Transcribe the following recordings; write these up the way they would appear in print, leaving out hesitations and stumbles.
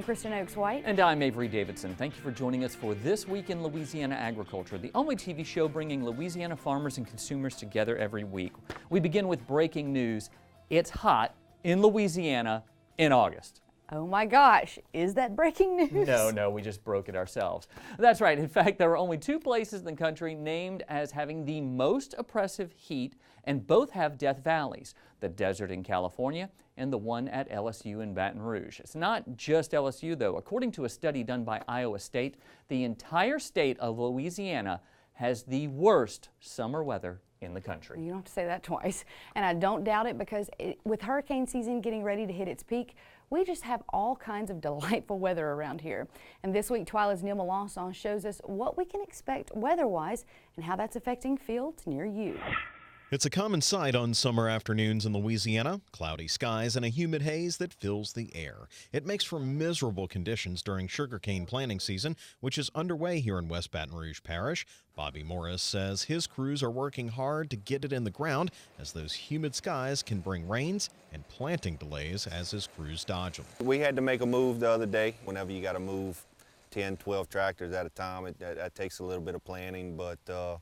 Kristen Oaks-White. And I'm Avery Davidson. Thank you for joining us for This Week in Louisiana Agriculture, the only TV show bringing Louisiana farmers and consumers together every week. We begin with breaking news. It's hot in Louisiana in August. Oh my gosh, is that breaking news? No, we just broke it ourselves. That's right. In fact, there are only two places in the country named as having the most oppressive heat, and both have death valleys, the desert in California and the one at LSU in Baton Rouge. It's not just LSU, though. According to a study done by Iowa State, the entire state of Louisiana has the worst summer weather in the country. You don't have to say that twice. And I don't doubt it, because with hurricane season getting ready to hit its peak, we just have all kinds of delightful weather around here. And this week, Twila's Neil Melanson shows us what we can expect weather-wise and how that's affecting fields near you. It's a common sight on summer afternoons in Louisiana, cloudy skies and a humid haze that fills the air. It makes for miserable conditions during sugarcane planting season, which is underway here in West Baton Rouge Parish. Bobby Morris says his crews are working hard to get it in the ground, as those humid skies can bring rains and planting delays as his crews dodge them. We had to make a move the other day. Whenever you got to move 10, 12 tractors at a time, that takes a little bit of planning, but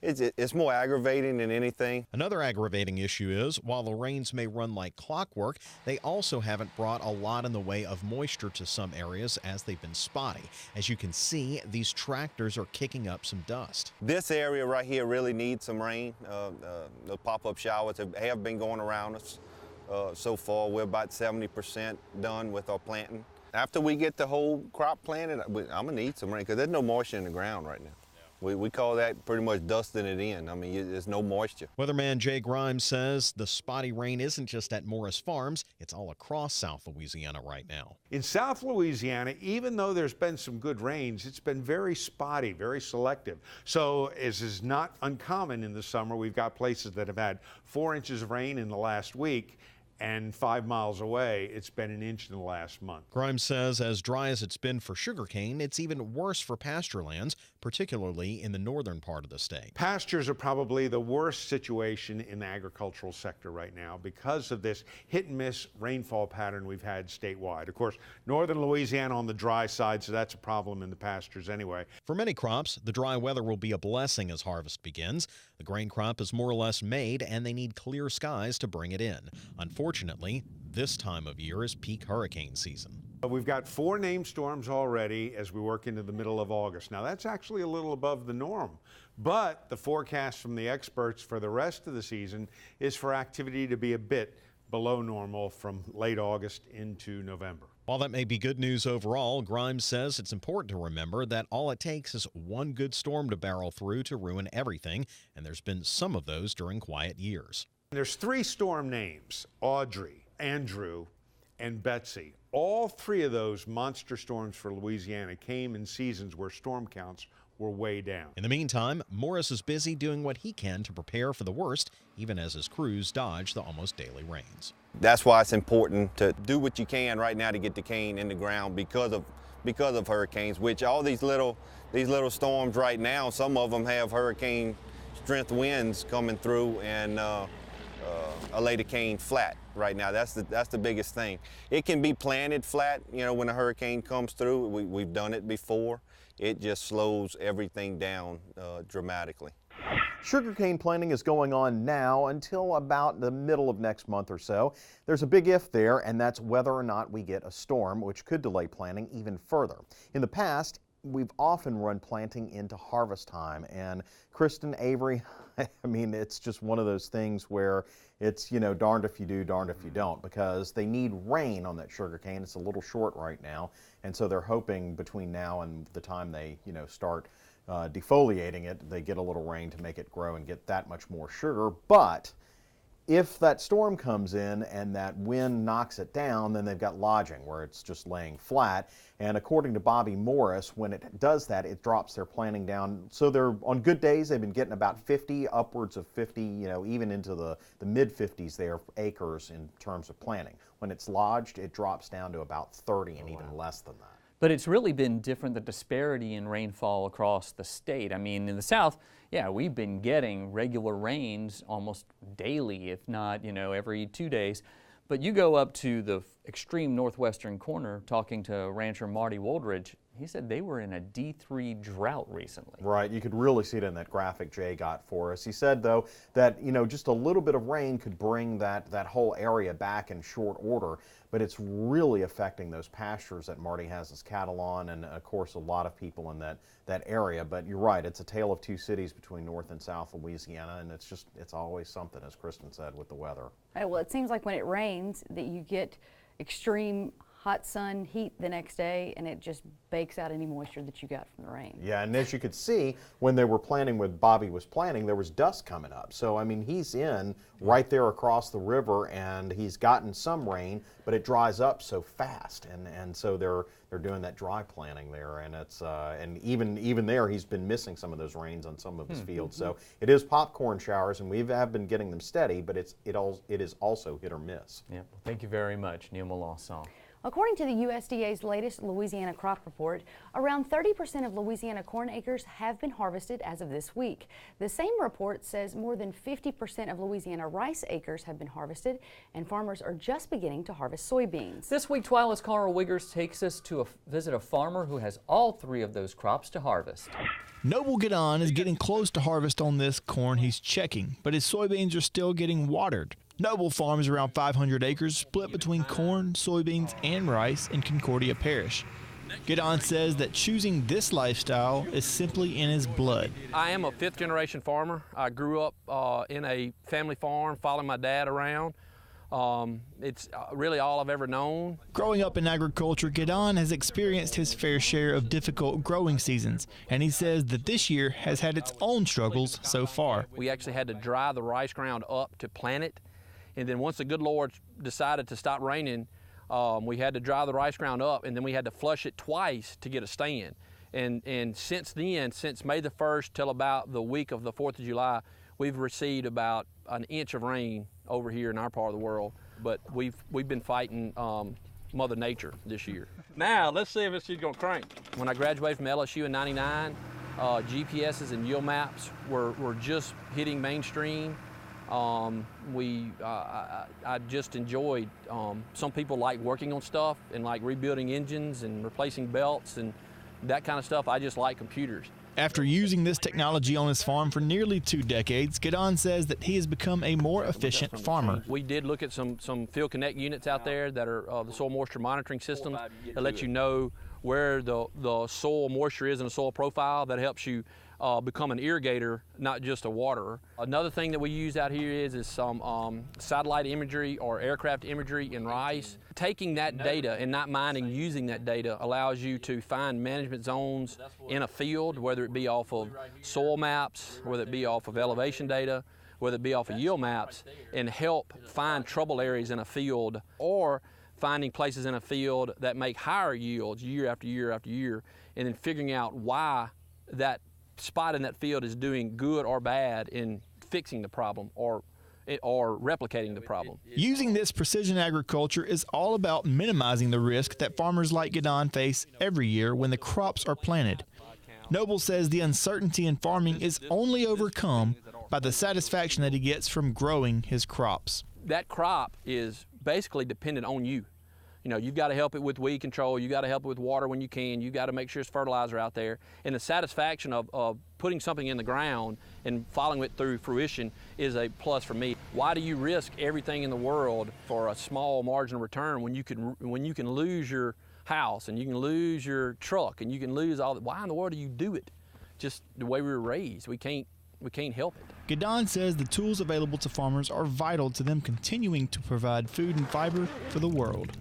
it's more aggravating than anything. Another aggravating issue is, while the rains may run like clockwork, they also haven't brought a lot in the way of moisture to some areas, as they've been spotty. As you can see, these tractors are kicking up some dust. This area right here really needs some rain. The pop-up showers have been going around us. So far, we're about 70% done with our planting. After we get the whole crop planted, I'm gonna need some rain, because there's no moisture in the ground right now. We call that pretty much dusting it in. I mean, there's no moisture. Weatherman Jay Grimes says the spotty rain isn't just at Morris Farms, it's all across South Louisiana right now. In South Louisiana, even though there's been some good rains, it's been very spotty, very selective. So, as is not uncommon in the summer, we've got places that have had 4 inches of rain in the last week, and 5 miles away, it's been an inch in the last month. Grimes says as dry as it's been for sugarcane, it's even worse for pasture lands, particularly in the northern part of the state. Pastures are probably the worst situation in the agricultural sector right now because of this hit and miss rainfall pattern we've had statewide. Of course, northern Louisiana on the dry side, so that's a problem in the pastures anyway. For many crops, the dry weather will be a blessing as harvest begins. The grain crop is more or less made, and they need clear skies to bring it in. Unfortunately, this time of year is peak hurricane season. We've got 4 named storms already as we work into the middle of August. Now, that's actually a little above the norm, but the forecast from the experts for the rest of the season is for activity to be a bit below normal from late August into November. While that may be good news overall, Grimes says it's important to remember that all it takes is one good storm to barrel through to ruin everything, and there's been some of those during quiet years. There's 3 storm names: Audrey, Andrew, and Betsy. All 3 of those monster storms for Louisiana came in seasons where storm counts were way down. In the meantime, Morris is busy doing what he can to prepare for the worst, even as his crews dodge the almost daily rains. That's why it's important to do what you can right now to get the cane in the ground because of hurricanes, which all these little storms right now, some of them have hurricane strength winds coming through and lay the cane flat right now. That's the biggest thing. It can be planted flat, you know, when a hurricane comes through. We've done it before. It just slows everything down dramatically. Sugarcane planting is going on now until about the middle of next month or so. There's a big if there, and that's whether or not we get a storm, which could delay planting even further. In the past, we've often run planting into harvest time, and Kristen, Avery, I mean, it's just one of those things where it's, you know, darned if you do, darned if you don't, because they need rain on that sugarcane. It's a little short right now, and so they're hoping between now and the time they, you know, start defoliating it, they get a little rain to make it grow and get that much more sugar. But if that storm comes in and that wind knocks it down, then they've got lodging where it's just laying flat. And according to Bobby Morris, when it does that, it drops their planting down. So they're, on good days, they've been getting about 50, upwards of 50, you know, even into the mid-50s there, acres in terms of planting. When it's lodged, it drops down to about 30 and even less than that. But it's really been different, the disparity in rainfall across the state. I mean, in the South, yeah, we've been getting regular rains almost daily, if not, you know, every 2 days. But you go up to the extreme northwestern corner talking to rancher Marty Woldridge. He said they were in a D3 drought recently. Right, you could really see it in that graphic Jay got for us. He said, though, that just a little bit of rain could bring that whole area back in short order, but it's really affecting those pastures that Marty has his cattle on, and of course a lot of people in that area. But you're right, it's a tale of two cities between North and South Louisiana, and it's always something, as Kristen said, with the weather. Right, well, it seems like when it rains that you get extreme hot sun, heat the next day, and it just bakes out any moisture that you got from the rain. Yeah, and as you could see, when they were planting, when Bobby was planting, there was dust coming up. So, I mean, he's in right there across the river, and he's gotten some rain, but it dries up so fast, and so they're doing that dry planting there, and it's and even there, he's been missing some of those rains on some of his fields. So it is popcorn showers, and we have been getting them steady, but it is also hit or miss. Yeah, well, thank you very much, Neil Melanson. According to the USDA's latest Louisiana crop report, around 30% of Louisiana corn acres have been harvested as of this week. The same report says more than 50% of Louisiana rice acres have been harvested, and farmers are just beginning to harvest soybeans. This week, Twila's Carl Wiggers takes us to visit a farmer who has all three of those crops to harvest. Noble Gadon is getting close to harvest on this corn he's checking, but his soybeans are still getting watered. Noble farms around 500 acres split between corn, soybeans, and rice in Concordia Parish. Gadon says that choosing this lifestyle is simply in his blood. I am a fifth-generation farmer. I grew up in a family farm, following my dad around. It's really all I've ever known. Growing up in agriculture, Gadon has experienced his fair share of difficult growing seasons, and he says that this year has had its own struggles so far. We actually had to dry the rice ground up to plant it, and then once the good Lord decided to stop raining, we had to dry the rice ground up, and then we had to flush it twice to get a stand. And since then, since May the 1st till about the week of the 4th of July, we've received about an inch of rain over here in our part of the world, but we've been fighting Mother Nature this year. Now let's see if she's gonna crank. When I graduated from LSU in '99, GPSs and yield maps were just hitting mainstream. I just enjoyed. Some people like working on stuff and like rebuilding engines and replacing belts and that kind of stuff. I just like computers. After using this technology on his farm for nearly 2 decades, Gadon says that he has become a more efficient farmer. We did look at some Field Connect units out there that are the soil moisture monitoring systems that let you know where the soil moisture is in a soil profile. That helps you become an irrigator, not just a waterer. Another thing that we use out here is some satellite imagery or aircraft imagery in rice. Taking that data and not minding using that data allows you to find management zones in a field, whether it be off of soil maps, whether it be off of elevation data, whether it be off of yield maps, and help find trouble areas in a field, or finding places in a field that make higher yields year after year after year, and then figuring out why that spot in that field is doing good or bad in fixing the problem or replicating the problem. Using this precision agriculture is all about minimizing the risk that farmers like Gadon face every year when the crops are planted. Noble says the uncertainty in farming is only overcome by the satisfaction that he gets from growing his crops. That crop is basically dependent on you. You know, you've got to help it with weed control, you got to help it with water when you can, you got to make sure it's fertilizer out there. And the satisfaction of putting something in the ground and following it through fruition is a plus for me. Why do you risk everything in the world for a small margin of return when you can lose your house and you can lose your truck and you can lose all that? Why in the world do you do it? Just the way we were raised. We can't help it. Gadon says the tools available to farmers are vital to them continuing to provide food and fiber for the world.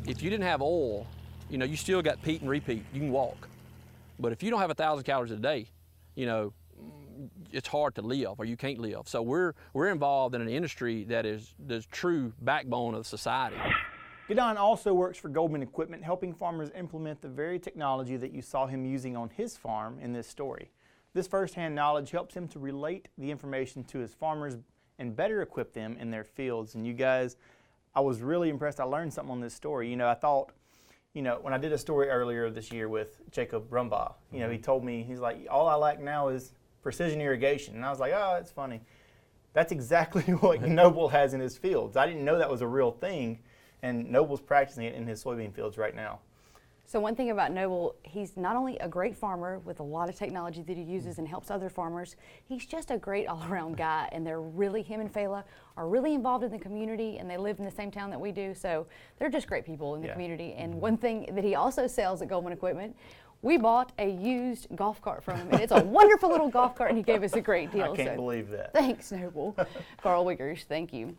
If you didn't have oil, you know, you still got peat and repeat. You can walk. But if you don't have 1,000 calories a day, you know, it's hard to live, or you can't live. So we're involved in an industry that is the true backbone of society. Gadon also works for Goldman Equipment, helping farmers implement the very technology that you saw him using on his farm in this story. This firsthand knowledge helps him to relate the information to his farmers and better equip them in their fields. And you guys, I was really impressed. I learned something on this story. You know, I thought, you know, when I did a story earlier this year with Jacob Rumbaugh, he told me, he's like, all I lack now is precision irrigation. And I was like, oh, that's funny. That's exactly what Noble has in his fields. I didn't know that was a real thing, and Noble's practicing it in his soybean fields right now. So one thing about Noble, he's not only a great farmer with a lot of technology that he uses and helps other farmers, he's just a great all-around guy, and him and Twila are really involved in the community, and they live in the same town that we do, so they're just great people in the community. And one thing that he also sells at Goldman Equipment, we bought a used golf cart from him, and it's a wonderful little golf cart, and he gave us a great deal. I can't believe that. Thanks, Noble. Carl Wiggers, thank you.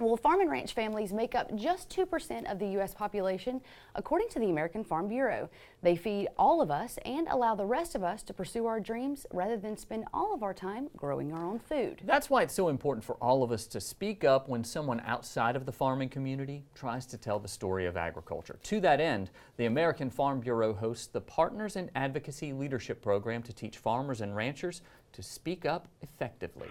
Well, farm and ranch families make up just 2% of the U.S. population, according to the American Farm Bureau. They feed all of us and allow the rest of us to pursue our dreams rather than spend all of our time growing our own food. That's why it's so important for all of us to speak up when someone outside of the farming community tries to tell the story of agriculture. To that end, the American Farm Bureau hosts the Partners in Advocacy Leadership Program to teach farmers and ranchers to speak up effectively.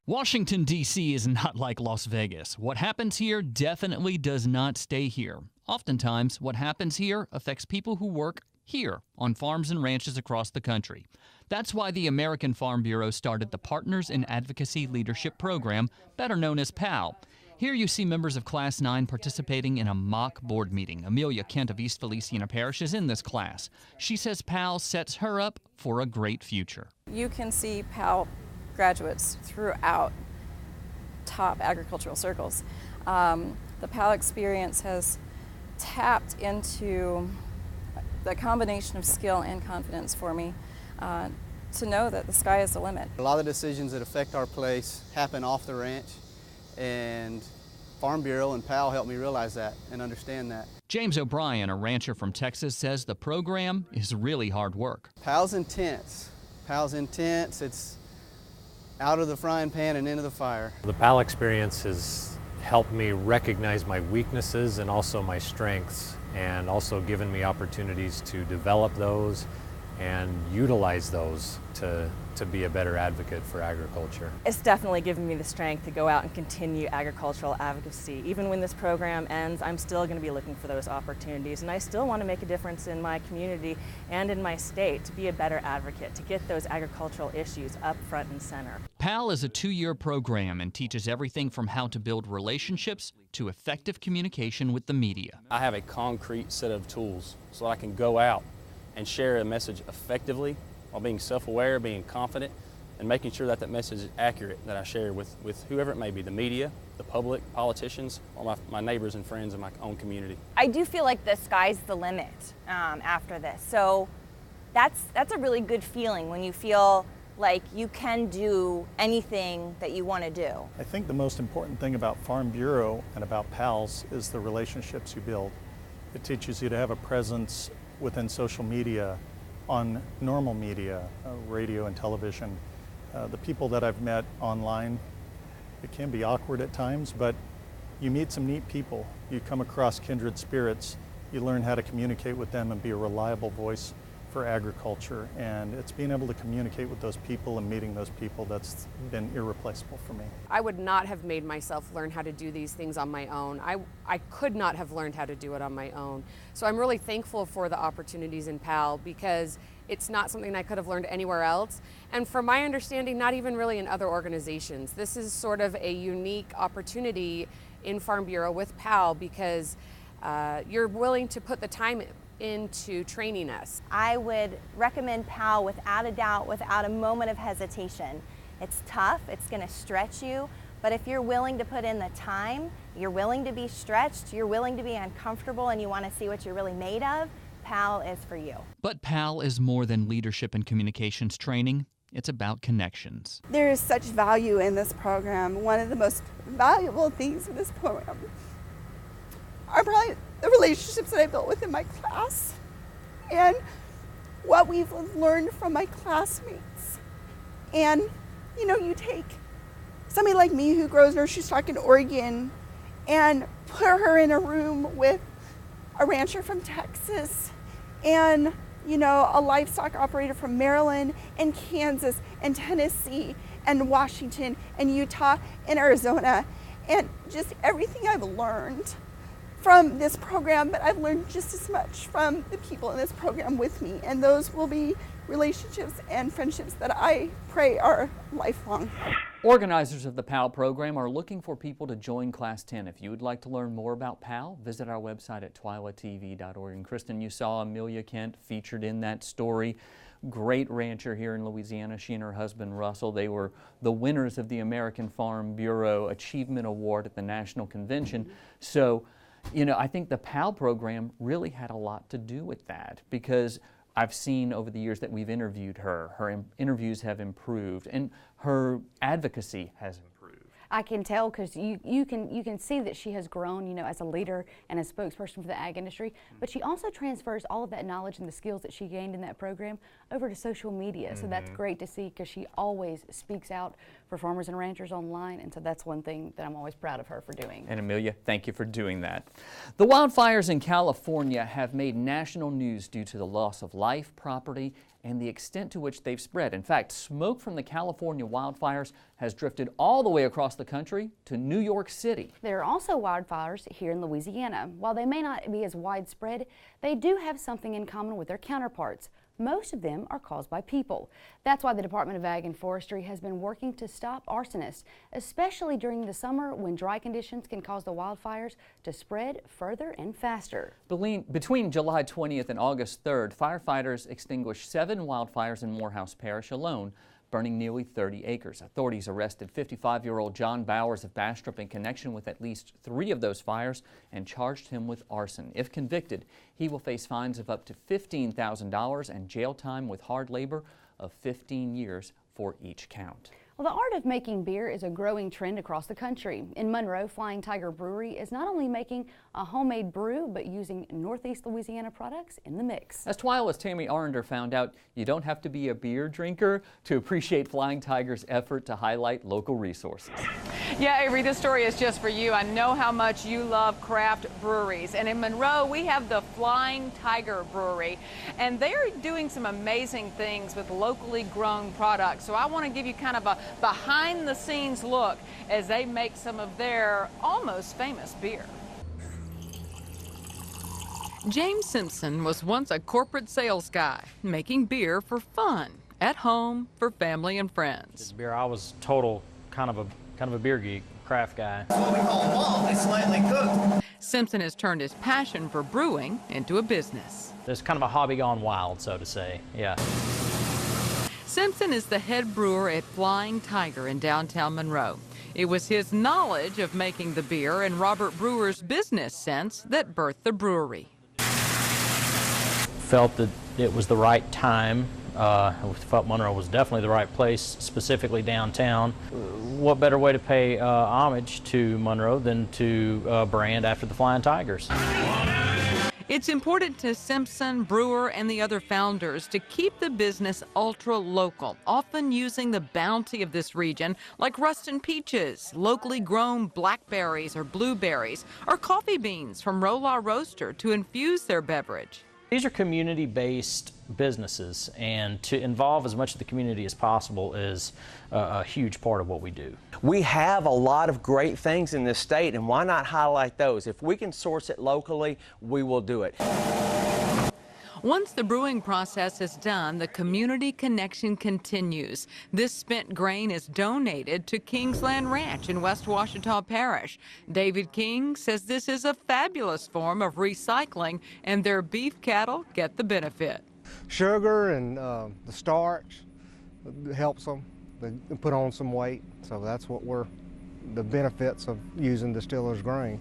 Washington, D.C. is not like Las Vegas. What happens here definitely does not stay here. Oftentimes, what happens here affects people who work here on farms and ranches across the country. That's why the American Farm Bureau started the Partners in Advocacy Leadership Program, better known as PAL. Here you see members of Class 9 participating in a mock board meeting. Amelia Kent of East Feliciana Parish is in this class. She says PAL sets her up for a great future. You can see PAL graduates throughout top agricultural circles. The PAL experience has tapped into the combination of skill and confidence for me to know that the sky is the limit. A lot of decisions that affect our place happen off the ranch, and Farm Bureau and PAL helped me realize that and understand that. James O'Brien, a rancher from Texas, says the program is really hard work. PAL's intense. PAL's intense. It's out of the frying pan and into the fire. The PAL experience has helped me recognize my weaknesses and also my strengths, and also given me opportunities to develop those and utilize those to be a better advocate for agriculture. It's definitely given me the strength to go out and continue agricultural advocacy. Even when this program ends, I'm still going to be looking for those opportunities, and I still want to make a difference in my community and in my state to be a better advocate, to get those agricultural issues up front and center. PAL is a 2-year program and teaches everything from how to build relationships to effective communication with the media. I have a concrete set of tools so I can go out and share a message effectively while being self-aware, being confident, and making sure that that message is accurate that I share with whoever it may be, the media, the public, politicians, or my neighbors and friends in my own community. I do feel like the sky's the limit after this. So that's a really good feeling when you feel like you can do anything that you want to do. I think the most important thing about Farm Bureau and about PALS is the relationships you build. It teaches you to have a presence within social media, on normal media, radio and television. The people that I've met online, it can be awkward at times, but you meet some neat people. You come across kindred spirits. You learn how to communicate with them and be a reliable voice for agriculture. And it's being able to communicate with those people and meeting those people that's been irreplaceable for me. I would not have made myself learn how to do these things on my own. I could not have learned how to do it on my own. So I'm really thankful for the opportunities in PAL, because it's not something I could have learned anywhere else. And from my understanding, not even really in other organizations. This is sort of a unique opportunity in Farm Bureau with PAL, because you're willing to put the time into training us. I would recommend PAL without a doubt, without a moment of hesitation. It's tough, it's going to stretch you, but if you're willing to put in the time, you're willing to be stretched, you're willing to be uncomfortable, and you want to see what you're really made of, PAL is for you. But PAL is more than leadership and communications training. It's about connections. There is such value in this program. One of the most valuable things in this program are probably the relationships that I built within my class and what we've learned from my classmates. And, you know, you take somebody like me who grows nursery stock in Oregon and put her in a room with a rancher from Texas and, you know, a livestock operator from Maryland and Kansas and Tennessee and Washington and Utah and Arizona, and just everything I've learned from this program, but I've learned just as much from the people in this program with me, and those will be relationships and friendships that I pray are lifelong. Organizers of the PAL program are looking for people to join Class 10. If you would like to learn more about PAL, visit our website at twilatv.org. And Kristen, you saw Amelia Kent featured in that story. Great rancher here in Louisiana. She and her husband Russell, they were the winners of the American Farm Bureau Achievement Award at the National Convention. So, you know, I think the PAL program really had a lot to do with that, because I've seen over the years that we've interviewed her. Her interviews have improved, and her advocacy has improved. I can tell, because you can see that she has grown, you know, as a leader and a spokesperson for the ag industry, but she also transfers all of that knowledge and the skills that she gained in that program over to social media. So that's great to see, because she always speaks out for farmers and ranchers online, and so that's one thing that I'm always proud of her for doing. And Amelia, thank you for doing that. The wildfires in California have made national news due to the loss of life, property, and the extent to which they've spread. In fact, smoke from the California wildfires has drifted all the way across the country to New York City. There are also wildfires here in Louisiana. While they may not be as widespread, they do have something in common with their counterparts. Most of them are caused by people. That's why the Department of Ag and Forestry has been working to stop arsonists, especially during the summer when dry conditions can cause the wildfires to spread further and faster. Between July 20th and August 3rd, firefighters extinguished 7 wildfires in Morehouse Parish alone, burning nearly 30 acres. Authorities arrested 55-year-old John Bowers of Bastrop in connection with at least 3 of those fires and charged him with arson. If convicted, he will face fines of up to $15,000 and jail time with hard labor of 15 years for each count. Well, the art of making beer is a growing trend across the country. In Monroe, Flying Tiger Brewery is not only making a homemade brew, but using Northeast Louisiana products in the mix. As Twila's Tammy Arender found out, you don't have to be a beer drinker to appreciate Flying Tiger's effort to highlight local resources. Yeah, Avery, this story is just for you. I know how much you love craft breweries. And in Monroe, we have the Flying Tiger Brewery, and they're doing some amazing things with locally grown products. So I want to give you kind of a behind-the-scenes look as they make some of their almost famous beer. James Simpson was once a corporate sales guy, making beer for fun, at home, for family and friends. This beer, I was total kind of a beer geek, craft guy. That's what we call a malt. It's slightly cooked. Simpson has turned his passion for brewing into a business. It's kind of a hobby gone wild, so to say, yeah. Simpson is the head brewer at Flying Tiger in downtown Monroe. It was his knowledge of making the beer and Robert Brewer's business sense that birthed the brewery. Felt that it was the right time. Felt Monroe was definitely the right place, specifically downtown. What better way to pay homage to Monroe than to brand after the Flying Tigers? It's important to Simpson, Brewer, and the other founders to keep the business ultra-local, often using the bounty of this region, like Ruston peaches, locally grown blackberries or blueberries, or coffee beans from Rolla Roaster to infuse their beverage. These are community-based businesses, and to involve as much of the community as possible is a huge part of what we do. We have a lot of great things in this state, and why not highlight those? If we can source it locally, we will do it. Once the brewing process is done, the community connection continues. This spent grain is donated to Kingsland Ranch in West Ouachita Parish. David King says this is a fabulous form of recycling, and their beef cattle get the benefit. Sugar and the starch helps them. They put on some weight, so that's what the benefits of using distiller's grain.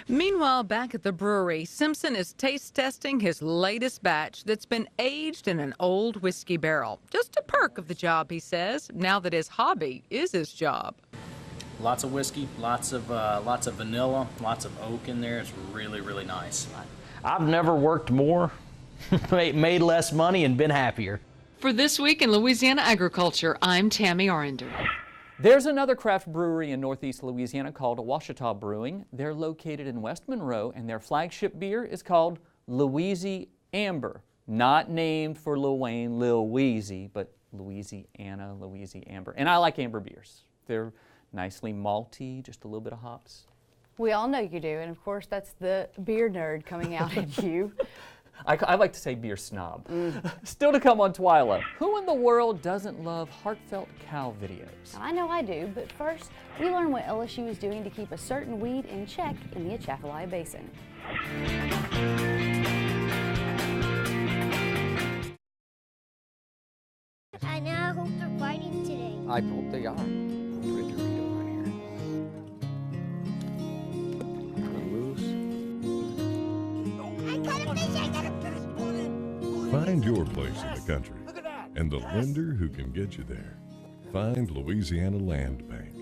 Meanwhile, back at the brewery, Simpson is taste testing his latest batch that's been aged in an old whiskey barrel. Just a perk of the job, he says, now that his hobby is his job. Lots of whiskey, lots of vanilla, lots of oak in there. It's really, really nice. I've never worked more, made less money, and been happier. For This Week in Louisiana Agriculture, I'm Tammy Arender. There's another craft brewery in Northeast Louisiana called Ouachita Brewing. They're located in West Monroe, and their flagship beer is called Louisiana Amber. Not named for Lil Wayne, Lil Weezy, but Louisiana Amber. And I like amber beers. They're nicely malty, just a little bit of hops. We all know you do, and of course that's the beer nerd coming out at you. I like to say beer snob. Still to come on Twila, who in the world doesn't love heartfelt cow videos? I know I do, but first, we learn what LSU is doing to keep a certain weed in check in the Atchafalaya Basin. I now hope they're fighting today. I hope they are. Put a Dorito right here. I got a fish! I got a fish! Find your place in the country and the lender who can get you there. Find Louisiana Land Bank.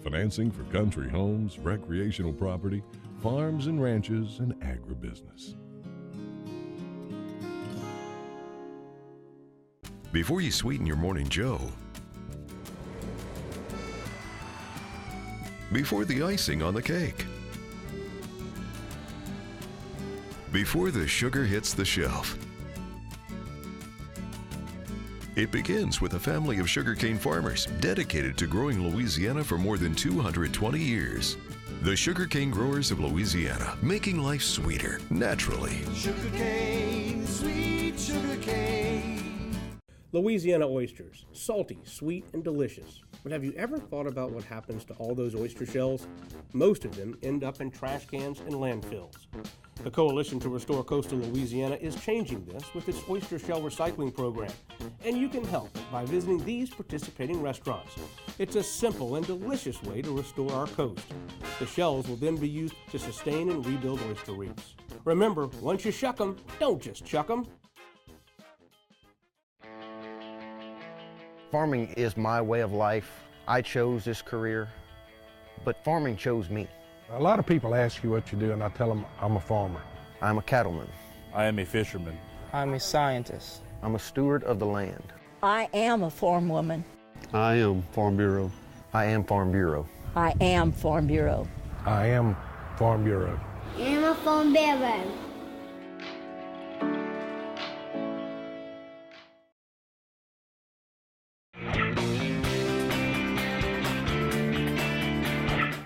Financing for country homes, recreational property, farms and ranches, and agribusiness. Before you sweeten your morning joe, before the icing on the cake, before the sugar hits the shelf, it begins with a family of sugarcane farmers dedicated to growing Louisiana for more than 220 years. The Sugarcane Growers of Louisiana, making life sweeter, naturally. Sugarcane, sweet sugarcane. Louisiana oysters, salty, sweet, and delicious. But have you ever thought about what happens to all those oyster shells? Most of them end up in trash cans and landfills. The Coalition to Restore Coastal Louisiana is changing this with its oyster shell recycling program, and you can help by visiting these participating restaurants. It's a simple and delicious way to restore our coast. The shells will then be used to sustain and rebuild oyster reefs. Remember, once you shuck them, don't just chuck them. Farming is my way of life. I chose this career, but farming chose me. A lot of people ask you what you do, and I tell them I'm a farmer. I'm a cattleman. I am a fisherman. I'm a scientist. I'm a steward of the land. I am a farm woman. I am Farm Bureau. I am Farm Bureau. I am Farm Bureau. I am Farm Bureau. I'm a Farm Bureau.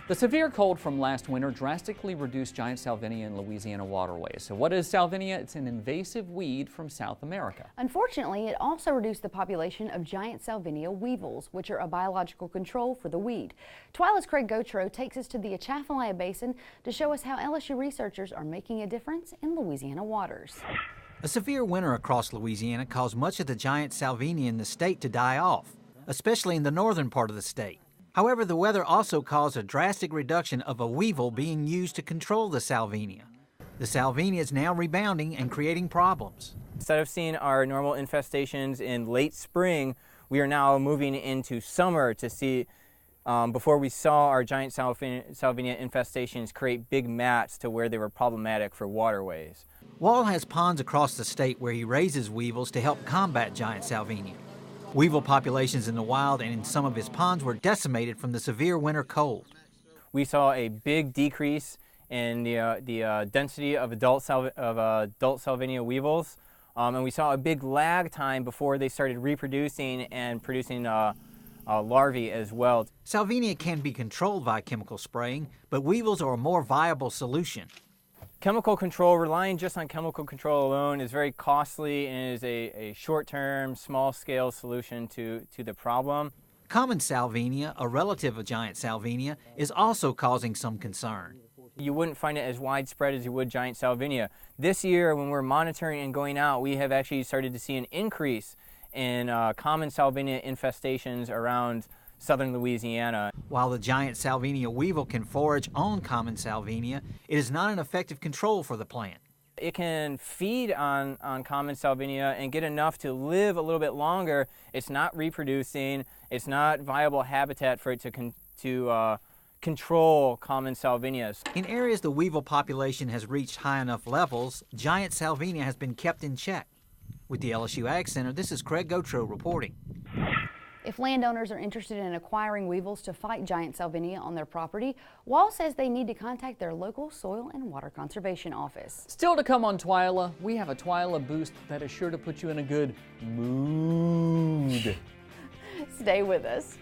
The severe cold from last winter drastically reduced giant salvinia in Louisiana waterways. So what is salvinia? It's an invasive weed from South America. Unfortunately, it also reduced the population of giant salvinia weevils, which are a biological control for the weed. Twila's Craig Gautreaux takes us to the Atchafalaya Basin to show us how LSU researchers are making a difference in Louisiana waters. A severe winter across Louisiana caused much of the giant salvinia in the state to die off, especially in the northern part of the state. However, the weather also caused a drastic reduction of a weevil being used to control the salvinia. The salvinia is now rebounding and creating problems. Instead of seeing our normal infestations in late spring, we are now moving into summer to see, before we saw our giant salvinia infestations create big mats to where they were problematic for waterways. Wall has ponds across the state where he raises weevils to help combat giant salvinia. Weevil populations in the wild and in some of his ponds were decimated from the severe winter cold. We saw a big decrease in the density of adult salvinia weevils, and we saw a big lag time before they started reproducing and producing larvae as well. Salvinia can be controlled by chemical spraying, but weevils are a more viable solution. Chemical control, relying just on chemical control alone, is very costly and is a short-term, small-scale solution to the problem. Common salvinia, a relative of giant salvinia, is also causing some concern. You wouldn't find it as widespread as you would giant salvinia. This year, when we're monitoring and going out, we have actually started to see an increase in common salvinia infestations around southern Louisiana. While the giant salvinia weevil can forage on common salvinia, it is not an effective control for the plant. It can feed on common salvinia and get enough to live a little bit longer. It's not reproducing. It's not viable habitat for it to control common salvinias. In areas the weevil population has reached high enough levels, giant salvinia has been kept in check. With the LSU Ag Center, this is Craig Gautreaux reporting. If landowners are interested in acquiring weevils to fight giant salvinia on their property, Wall says they need to contact their local soil and water conservation office. Still to come on Twila, we have a Twila boost that is sure to put you in a good mood. Stay with us.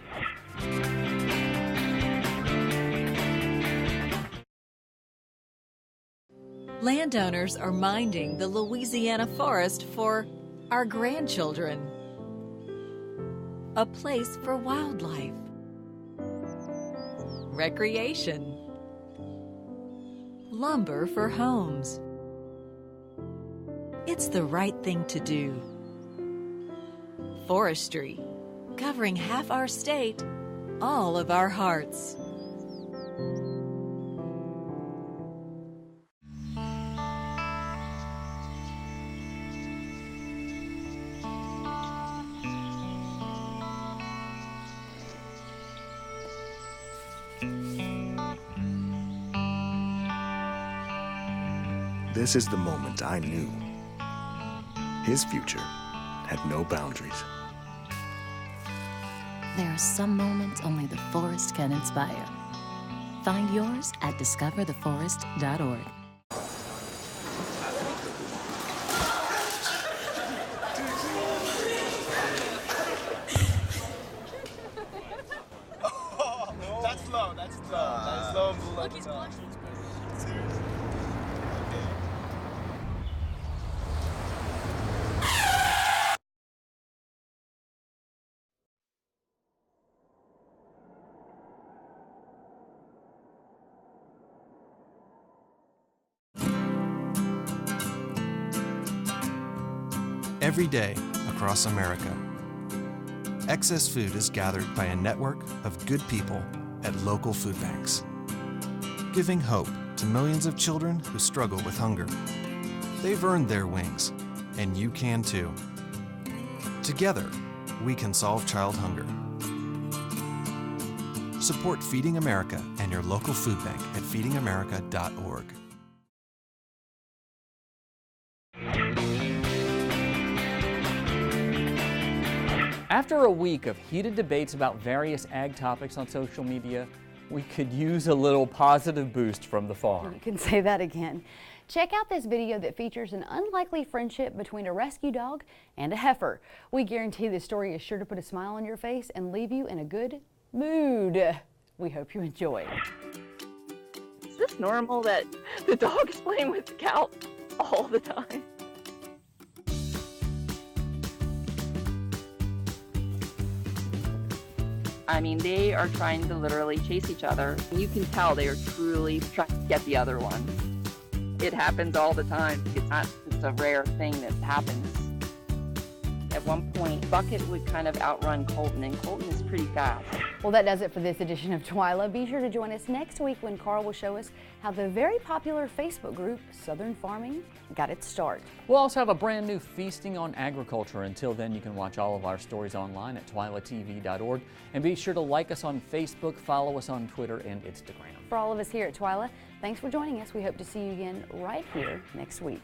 Landowners are minding the Louisiana forest for our grandchildren. A place for wildlife, recreation, lumber for homes. It's the right thing to do. Forestry, covering half our state, all of our hearts. This is the moment I knew his future had no boundaries. There are some moments only the forest can inspire. Find yours at discovertheforest.org. That's low, that's low. That's low and below. Look, he's blushing. Seriously. Every day across America, excess food is gathered by a network of good people at local food banks, giving hope to millions of children who struggle with hunger. They've earned their wings, and you can too. Together, we can solve child hunger. Support Feeding America and your local food bank at feedingamerica.org. After a week of heated debates about various ag topics on social media, we could use a little positive boost from the farm. You can say that again. Check out this video that features an unlikely friendship between a rescue dog and a heifer. We guarantee this story is sure to put a smile on your face and leave you in a good mood. We hope you enjoy. Is this normal that the dog is playing with the cow all the time? I mean, they are trying to literally chase each other. You can tell they are truly trying to get the other one. It happens all the time. It's not just a rare thing that happens. At one point, Bucket would kind of outrun Colton, and Colton is pretty fast. Well, that does it for this edition of Twila. Be sure to join us next week when Carl will show us how the very popular Facebook group, Southern Farming, got its start. We'll also have a brand new Feasting on Agriculture. Until then, you can watch all of our stories online at twilatv.org. And be sure to like us on Facebook, follow us on Twitter and Instagram. For all of us here at Twila, thanks for joining us. We hope to see you again right here next week.